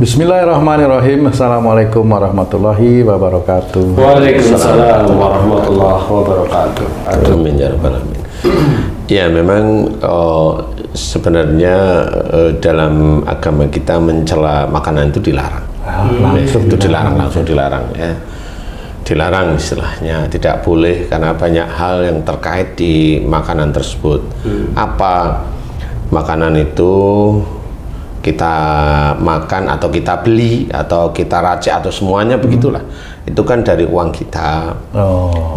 Bismillahirrahmanirrahim. Assalamualaikum warahmatullahi wabarakatuh. Waalaikumsalam warahmatullahi wabarakatuh. Amin ya rabbal alamin. Ya memang sebenarnya dalam agama kita mencela makanan itu dilarang. Langsung dilarang ya. Dilarang istilahnya, tidak boleh karena banyak hal yang terkait di makanan tersebut. Apa makanan itu kita makan atau kita beli atau kita racik atau semuanya begitulah, itu kan dari uang kita.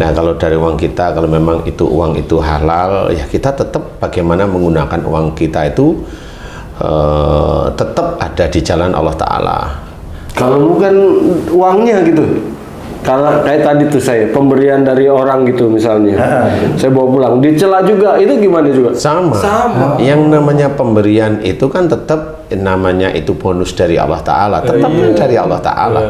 Nah kalau dari uang kita, kalau memang itu uang itu halal, ya kita tetap bagaimana menggunakan uang kita itu tetap ada di jalan Allah Ta'ala. Kalau bukan uangnya gitu, kalau kayak tadi tuh saya pemberian dari orang gitu misalnya, saya bawa pulang dicela juga, itu gimana juga? Sama. Yang namanya pemberian itu kan tetap namanya itu bonus dari Allah Ta'ala, tetap dari Allah Ta'ala.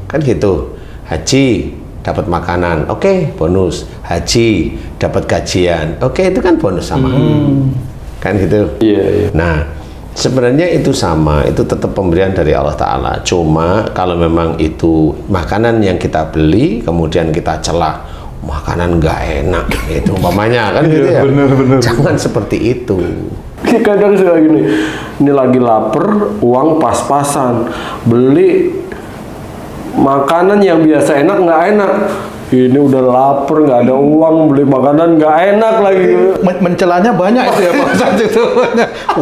Kan gitu. Haji dapat makanan, oke, bonus. Haji dapat gajian, oke, itu kan bonus sama. Kan gitu. Iya. Nah sebenarnya itu sama, itu tetap pemberian dari Allah Ta'ala. Cuma kalau memang itu makanan yang kita beli kemudian kita celah, makanan nggak enak itu umpamanya kan gitu ya. Bener. Jangan seperti itu. Kadang suka gini, ini lagi lapar, uang pas-pasan, beli makanan yang biasa enak nggak enak. Ini udah lapar, nggak ada uang, beli makanan nggak enak lagi. Mencelanya banyak itu ya Pak Ustadz itu.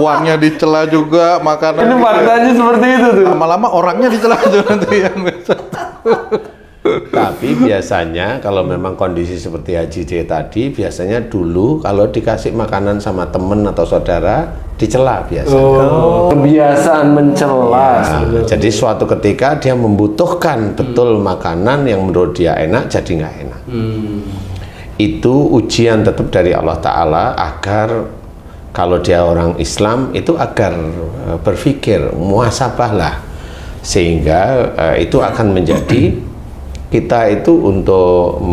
Uangnya dicela juga, makanan. Ini faktanya seperti itu tuh. Lama-lama orangnya dicela juga nanti yang Tapi biasanya kalau memang kondisi seperti Haji J tadi, biasanya dulu kalau dikasih makanan sama temen atau saudara dicela biasanya. Kebiasaan mencela. Ya, jadi suatu ketika dia membutuhkan betul makanan yang menurut dia enak, jadi nggak enak. Itu ujian tetap dari Allah Ta'ala agar kalau dia orang Islam itu agar berpikir muhasabahlah, sehingga itu akan menjadi kita itu untuk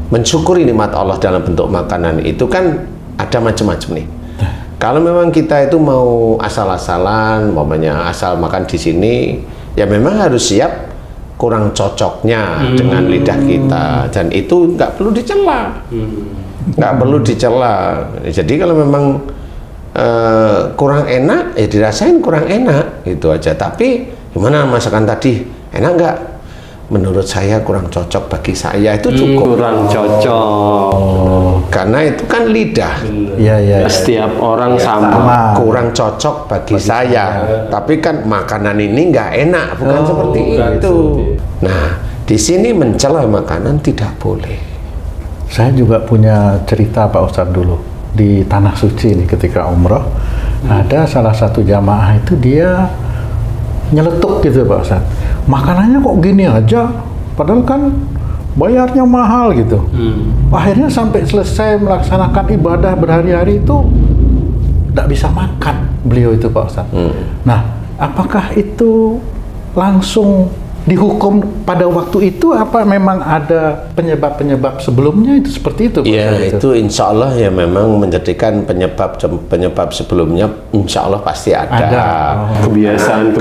mensyukuri nikmat Allah dalam bentuk makanan itu kan ada macam-macam nih. Kalau memang kita itu mau asal-asalan, umpamanya asal makan di sini, ya memang harus siap kurang cocoknya dengan lidah kita, dan itu nggak perlu dicela, nggak perlu dicela. Jadi kalau memang kurang enak, ya dirasain kurang enak, itu aja. Tapi gimana masakan tadi, enak nggak? Menurut saya kurang cocok bagi saya, itu cukup. Kurang cocok. Karena itu kan lidah. Iya. Setiap orang sama. Kurang cocok bagi saya. Tapi kan makanan ini nggak enak, bukan seperti itu. Nah, di sini mencela makanan tidak boleh. Saya juga punya cerita Pak Ustadz dulu di Tanah Suci nih ketika umroh. Ada salah satu jamaah itu dia nyeletuk gitu Pak Ustadz. Makanannya kok gini aja, padahal kan bayarnya mahal gitu. Akhirnya sampai selesai melaksanakan ibadah berhari-hari itu tidak bisa makan beliau itu Pak Ustadz. Nah, apakah itu langsung dihukum pada waktu itu, apa memang ada penyebab-penyebab sebelumnya itu seperti itu Pak Ya Ustadz? itu insya Allah ya memang menjadikan penyebab sebelumnya insya Allah pasti ada. Kebiasaan.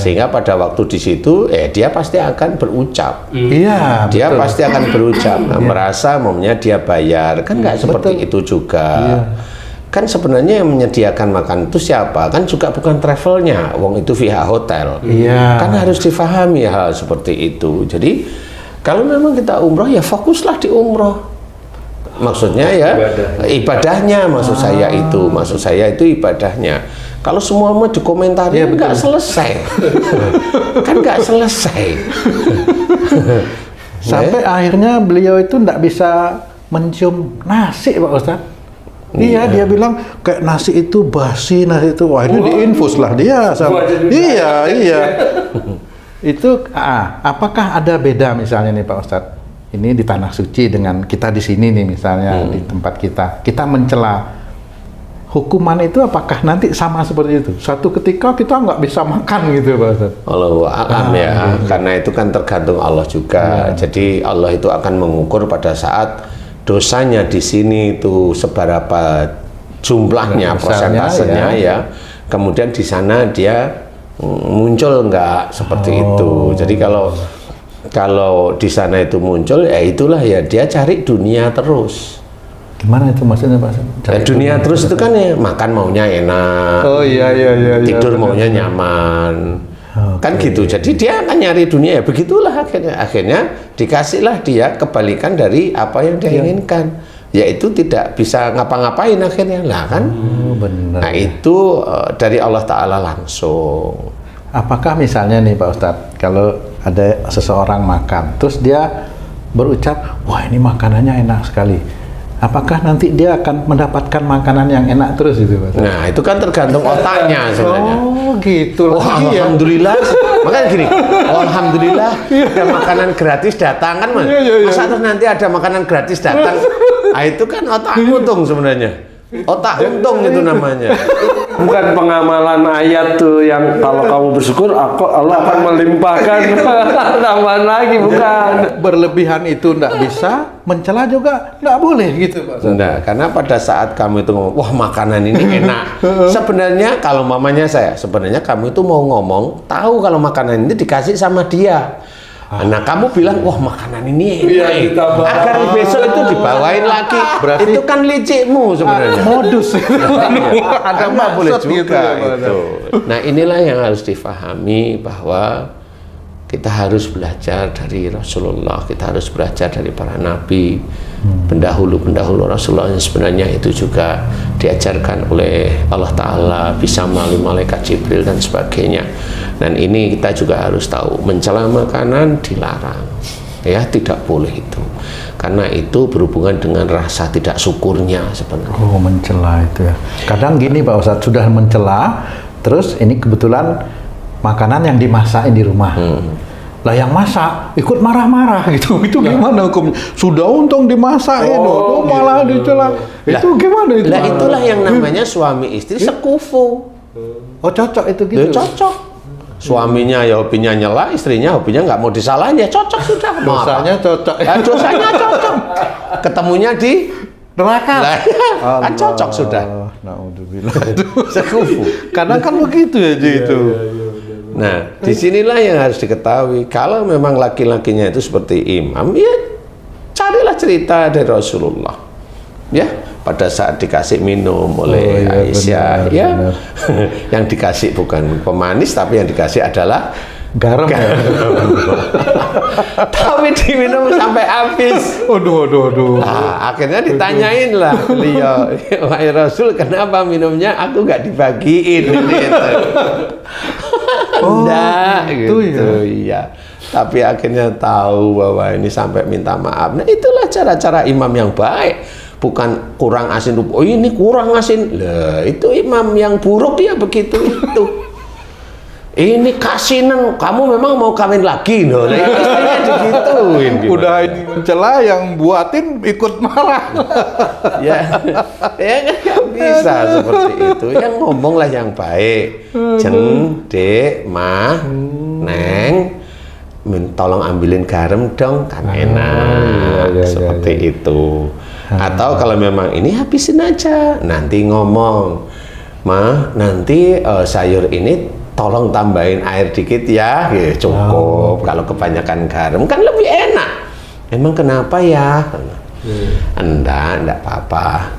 Sehingga pada waktu di situ dia pasti akan berucap. Iya, Dia betul. pasti akan berucap, merasa maunya dia bayar, kan nggak seperti itu juga. Kan sebenarnya yang menyediakan makan itu siapa? Kan juga bukan travelnya, wong itu via hotel. Kan harus difahami hal seperti itu. Jadi kalau memang kita umroh ya fokuslah di umroh. Maksudnya ya ibadahnya, maksud saya itu ibadahnya. Kalau semua mau dikomentari nggak selesai. Kan nggak selesai. Sampai akhirnya beliau itu tidak bisa mencium nasi Pak Ustadz. Iya, dia bilang kayak nasi itu basi, nasi itu akhirnya diinfus lah dia sama. Iya. Itu apakah ada beda misalnya nih Pak Ustadz? Ini di Tanah Suci dengan kita di sini nih misalnya di tempat kita mencela. Hukuman itu apakah nanti sama seperti itu? Suatu ketika kita nggak bisa makan gitu Pak Ustadz. Allahu a'lam ya, karena itu kan tergantung Allah juga. Jadi Allah itu akan mengukur pada saat dosanya di sini itu seberapa jumlahnya, persentasenya ya. kemudian di sana dia muncul nggak seperti itu. Jadi kalau di sana itu muncul, ya itulah ya dia cari dunia terus. Gimana itu maksudnya Pak? Dunia terus itu kan ya makan maunya enak, iya. tidur maunya nyaman, kan gitu. Jadi dia akan nyari dunia, ya begitulah akhirnya dikasihlah dia kebalikan dari apa yang dia inginkan, yaitu tidak bisa ngapa-ngapain akhirnya lah kan. Benar. Nah itu dari Allah Ta'ala langsung. Apakah misalnya nih Pak Ustadz, kalau ada seseorang makan, terus dia berucap, wah ini makanannya enak sekali, apakah nanti dia akan mendapatkan makanan yang enak terus itu Pak Ustadz? Nah itu kan tergantung otaknya sebenarnya. Oh gitu. Wah, alhamdulillah. Makanya gini, alhamdulillah ada makanan gratis datang kan Mas. Masa terus nanti ada makanan gratis datang? Nah, itu kan otak untung sebenarnya. Otak untung itu namanya. Bukan pengamalan ayat tuh yang kalau kamu bersyukur Allah akan melimpahkan tambahan lagi, bukan. Berlebihan itu enggak bisa, mencela juga enggak boleh gitu Pak Ustadz. Enggak, karena pada saat kamu itu ngomong, wah makanan ini enak. Sebenarnya kalau mamanya sebenarnya kamu itu mau ngomong, tahu kalau makanan ini dikasih sama dia. Nah kamu bilang, wah makanan ini enak, agar besok itu dibawain lagi. Berarti itu kan licikmu sebenarnya. Modus. Ada nggak boleh juga itu. Nah inilah yang harus difahami, bahwa kita harus belajar dari Rasulullah, kita harus belajar dari para nabi, pendahulu Rasulullah yang sebenarnya itu juga diajarkan oleh Allah Ta'ala, bisa melalui malaikat Jibril dan sebagainya. Dan ini kita juga harus tahu, mencela makanan dilarang, ya tidak boleh itu, karena itu berhubungan dengan rasa tidak syukurnya sebenarnya. Oh mencela itu ya. Kadang gini Pak Ustadz, sudah mencela, terus ini kebetulan makanan yang dimasakin di rumah. Lah yang masak ikut marah-marah gitu. Itu gimana hukumnya? Sudah untung dimasakin, malah dicela. Itu gimana itu? Lah itulah yang namanya suami istri sekufu. Oh cocok itu gitu. Ya, cocok. Suaminya ya hobinya nyela, istrinya hobinya nggak mau disalahin, ya cocok sudah. Dosanya cocok. Ya, dosanya cocok. Ketemunya di neraka. Kan cocok sudah. Naudzubillah. Sekufu. Kadang kan begitu ya itu. Nah, disinilah yang harus diketahui. Kalau memang laki-lakinya itu seperti imam, ya carilah cerita dari Rasulullah. Ya, pada saat dikasih minum oleh Aisyah, benar. Yang dikasih bukan pemanis, tapi yang dikasih adalah garam. Tapi diminum sampai habis. Aduh. Nah, akhirnya ditanyain lah beliau, wahai Rasul, kenapa minumnya aku nggak dibagiin? Gitu. Enggak, gitu ya. Tapi akhirnya tahu bahwa ini sampai minta maaf. Nah itulah cara-cara imam yang baik. Bukan kurang asin, oh ini kurang asin. Lah itu imam yang buruk, dia begitu itu. Ini kasinan, kamu memang mau kawin lagi, no? Istrinya digituin. Udah ini mencela, yang buatin ikut marah. ya kan nggak bisa seperti itu. Yang ngomonglah yang baik. Jeng, dek, mah, neng, tolong ambilin garam dong, kan enak. Seperti itu. Atau kalau memang ini habisin aja, nanti ngomong, mah, nanti sayur ini tolong tambahin air dikit ya, cukup. Kalau kebanyakan garam kan lebih enak. Emang kenapa ya? Enggak apa-apa.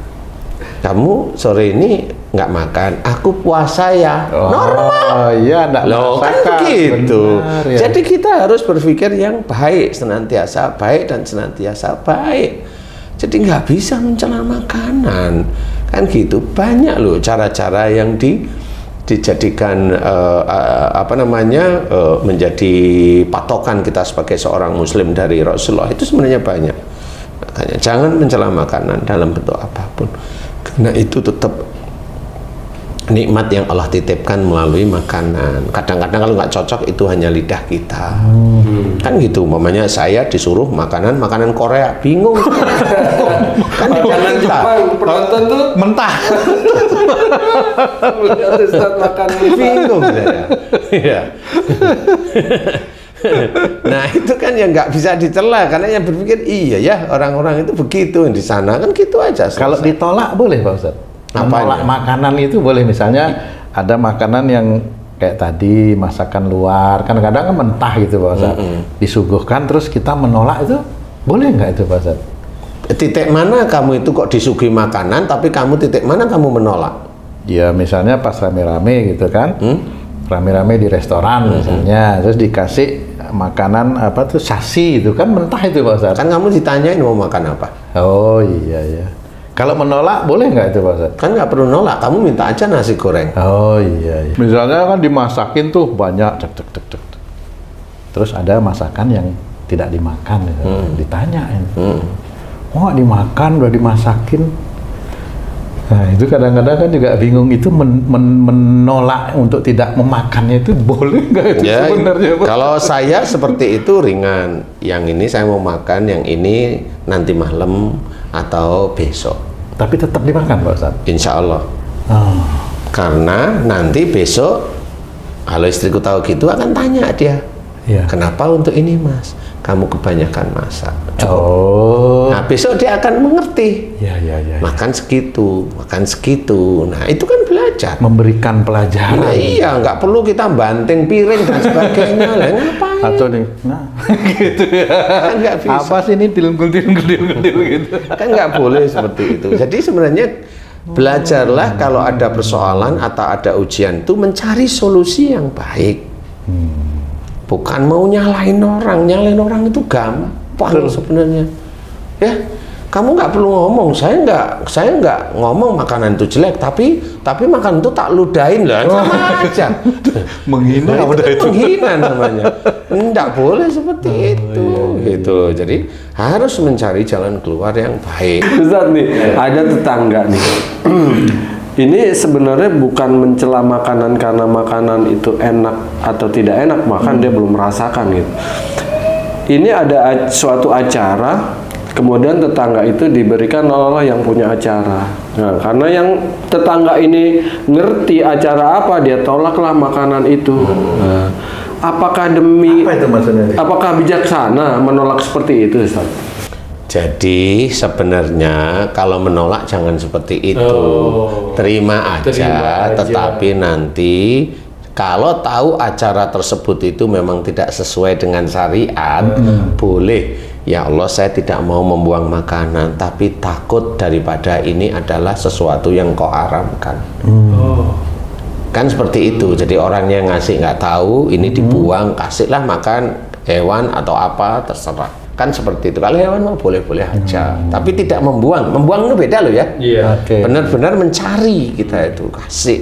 Kamu sore ini nggak makan, aku puasa ya. Normal. Iya, enggak loh, kan begitu. Ya. Jadi kita harus berpikir yang baik, senantiasa baik dan senantiasa baik. Jadi nggak bisa mencela makanan, kan gitu. Banyak loh cara-cara yang dijadikan menjadi patokan kita sebagai seorang muslim dari Rasulullah. Itu sebenarnya banyak. Makanya jangan mencela makanan dalam bentuk apapun, karena itu tetap nikmat yang Allah titipkan melalui makanan. Kadang-kadang kalau nggak cocok itu hanya lidah kita. Kan gitu. Umpamanya saya disuruh makanan Korea, bingung. Kan makanan Jepang, penonton tuh mentah. Ustaz makan bingung saya. Iya. Nah itu kan yang nggak bisa dicela, karena yang berpikir iya ya orang-orang itu begitu di sana kan gitu aja. Kalau ditolak boleh Pak Ustaz? Menolak makanan itu boleh, misalnya ada makanan yang kayak tadi masakan luar, kan kadang kan mentah gitu Pak Ustadz, disuguhkan terus kita menolak, itu boleh nggak itu Pak Ustadz? Titik mana kamu itu kok disuguhi makanan, tapi titik mana kamu menolak? Ya misalnya pas rame-rame gitu kan, rame-rame di restoran misalnya, terus dikasih makanan apa tuh sasi itu kan mentah itu Pak Ustadz. Kan kamu ditanyain mau makan apa? Oh iya. Kalau menolak boleh nggak itu Pak Ustadz? Kan nggak perlu nolak, kamu minta aja nasi goreng. Oh iya. Misalnya kan dimasakin tuh banyak, cek. Terus ada masakan yang tidak dimakan, ditanyain. Oh nggak dimakan, udah dimasakin. Nah itu kadang-kadang kan juga bingung, itu menolak untuk tidak memakannya itu boleh nggak itu Ya, sebenarnya Pak? kalau saya seperti itu ringan. Yang ini saya mau makan, yang ini nanti malam atau besok. Tapi tetap dimakan Pak Ustadz? Insya Allah. Oh. Karena nanti besok kalau istriku tahu gitu akan tanya dia, Iya. kenapa untuk ini Mas? Kamu kebanyakan masak. Oh. Nah besok dia akan mengerti. Ya. Makan segitu. Nah itu kan belajar. Memberikan pelajaran. Nah iya, nggak perlu kita banting piring dan sebagainya. Lah ngapain? Atau nih, nah gitu ya. Kan nggak bisa. Apa sih ini tilungkul gitu? Kan nggak boleh seperti itu. Jadi sebenarnya belajarlah kalau ada persoalan atau ada ujian itu mencari solusi yang baik. Bukan mau nyalain orang itu gampang sebenarnya. Ya, kamu nggak perlu ngomong. Saya nggak ngomong makanan itu jelek, tapi makanan itu tak ludahin lah, sama aja. Menghina Nah, itu menghina namanya. Nggak boleh seperti itu, gitu. Jadi harus mencari jalan keluar yang baik. Ustadz nih, ada tetangga nih. Ini sebenarnya bukan mencela makanan karena makanan itu enak atau tidak enak, bahkan dia belum merasakan gitu. Ini ada suatu acara, kemudian tetangga itu diberikan oleh yang punya acara. Nah, karena yang tetangga ini ngerti acara apa, dia tolaklah makanan itu. Nah, apakah Apa itu maksudnya? apakah bijaksana menolak seperti itu, Ustaz? Jadi sebenarnya kalau menolak jangan seperti itu. Terima aja, tetapi nanti kalau tahu acara tersebut itu memang tidak sesuai dengan syariat, boleh. Ya Allah, saya tidak mau membuang makanan, tapi takut daripada ini adalah sesuatu yang kau haramkan. Kan seperti itu. Jadi orang yang ngasih nggak tahu, ini dibuang, kasihlah makan hewan atau apa, terserah. Kan seperti itu. Kalau hewan mah boleh-boleh aja, tapi tidak membuang. Membuang itu beda loh ya. Iya. Oke. Benar-benar mencari kita itu kasih.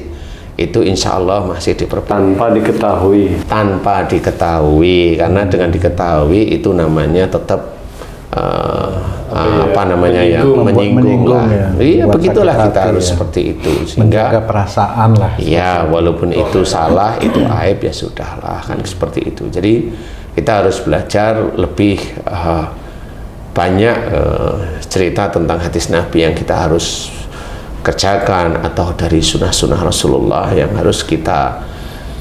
Itu insya Allah masih diperpanjang tanpa diketahui, karena dengan diketahui itu namanya tetap menyinggung lah. Ya. Iya, Buat begitulah sakit kita hati harus ya. seperti itu, Menjaga sehingga perasaan lah. ya walaupun itu salah, itu aib, ya sudahlah, kan seperti itu. Jadi kita harus belajar lebih banyak cerita tentang hadis Nabi yang kita harus kerjakan, atau dari sunnah-sunnah Rasulullah yang harus kita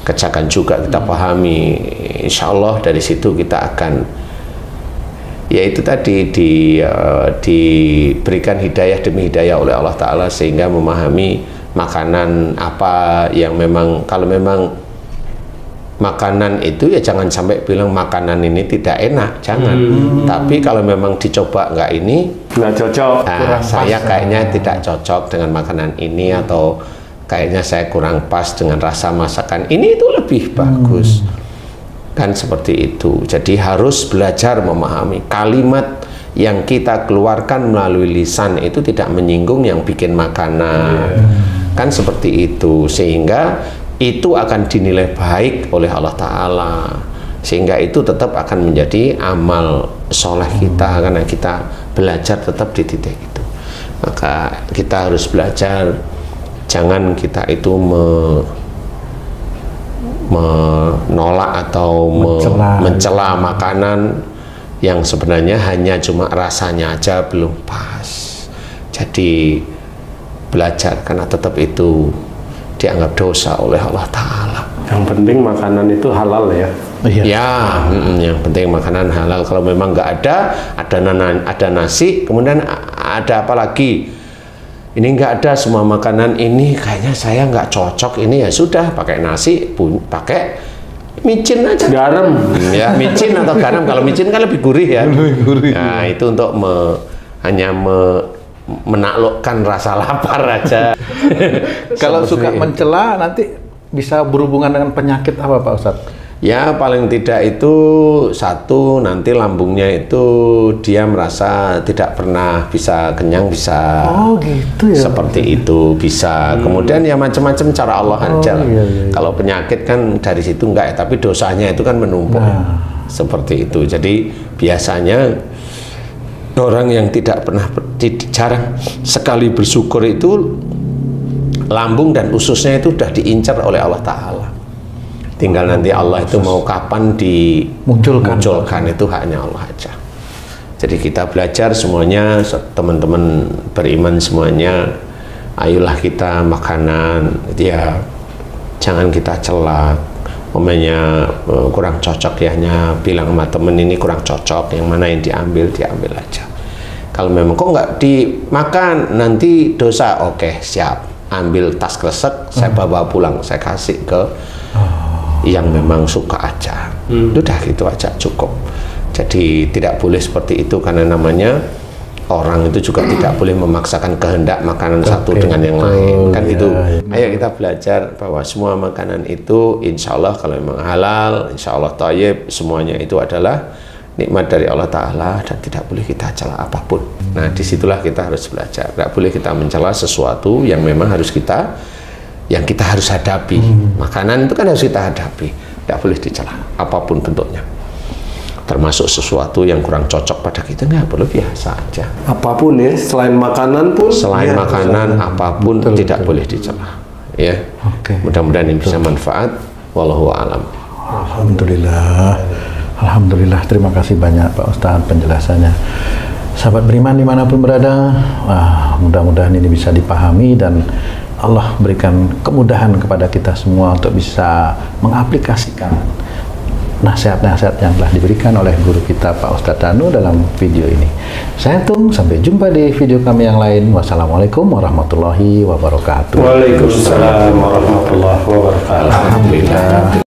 kerjakan juga, kita pahami. Insya Allah dari situ kita akan, yaitu tadi diberikan hidayah demi hidayah oleh Allah Ta'ala, sehingga memahami makanan apa yang memang, kalau memang makanan itu ya jangan sampai bilang makanan ini tidak enak, jangan. Tapi kalau memang dicoba nggak ini, Nggak cocok. nah, saya kayaknya tidak cocok dengan makanan ini, atau kayaknya saya kurang pas dengan rasa masakan ini, itu lebih bagus. Kan seperti itu. Jadi harus belajar memahami kalimat yang kita keluarkan melalui lisan itu tidak menyinggung yang bikin makanan. Kan seperti itu, sehingga itu akan dinilai baik oleh Allah Ta'ala, sehingga itu tetap akan menjadi amal soleh kita, karena kita belajar tetap di titik itu. Maka kita harus belajar, jangan kita itu menolak atau mencela makanan yang sebenarnya hanya cuma rasanya aja belum pas. Jadi belajar, karena tetap itu dianggap dosa oleh Allah Ta'ala. Yang penting makanan itu halal ya. Ya, yang penting makanan halal. Kalau memang nggak ada nasi, kemudian ada apa lagi? ini nggak ada semua makanan ini kayaknya saya nggak cocok, ini ya sudah pakai nasi, pakai micin aja, garam ya micin atau garam. Kalau micin kan lebih gurih ya. Nah itu untuk hanya menaklukkan rasa lapar aja. Kalau suka mencela nanti bisa berhubungan dengan penyakit apa Pak Ustadz? Ya paling tidak itu satu, nanti lambungnya itu dia merasa tidak pernah bisa kenyang, bisa gitu ya, seperti itu bisa. Kemudian ya macam-macam cara Allah aja. Iya. Kalau penyakit kan dari situ enggak ya, tapi dosanya itu kan menumpuk. Seperti itu. Jadi biasanya orang yang tidak pernah, jarang sekali bersyukur itu lambung dan ususnya itu sudah diincar oleh Allah Ta'ala. Tinggal nanti Allah itu mau kapan dimunculkan itu haknya Allah aja. Jadi kita belajar semuanya, teman-teman beriman semuanya, ayolah kita makanan ya jangan kita celak. Momennya kurang cocok ya, hanya bilang sama temen ini kurang cocok, yang mana yang diambil aja. Kalau memang kok nggak dimakan nanti dosa, oke siap, ambil tas kresek, saya bawa pulang, saya kasih ke yang memang suka aja. Udah gitu aja cukup. Jadi tidak boleh seperti itu, karena namanya orang itu juga tidak boleh memaksakan kehendak makanan satu dengan yang lain, kan gitu. Ayo kita belajar bahwa semua makanan itu insya Allah kalau memang halal, insya Allah thayyib, semuanya itu adalah nikmat dari Allah Ta'ala dan tidak boleh kita cela apapun. Nah disitulah kita harus belajar, tidak boleh kita mencela sesuatu yang memang harus kita harus hadapi. Makanan itu kan harus kita hadapi, tidak boleh dicela apapun bentuknya, termasuk sesuatu yang kurang cocok pada kita, nggak perlu, biasa aja. Apapun ya, selain makanan pun. Selain makanan, apapun tidak boleh dicela. Ya. Mudah-mudahan ini bisa manfaat. Wallahu a'lam. Alhamdulillah. Terima kasih banyak Pak Ustadz penjelasannya. Sahabat beriman dimanapun berada, mudah-mudahan ini bisa dipahami dan Allah berikan kemudahan kepada kita semua untuk bisa mengaplikasikan nasihat-nasihat yang telah diberikan oleh guru kita Pak Ustadz Danu dalam video ini. Saya Tung, sampai jumpa di video kami yang lain. Wassalamualaikum warahmatullahi wabarakatuh. Waalaikumsalam warahmatullahi wabarakatuh. Alhamdulillah.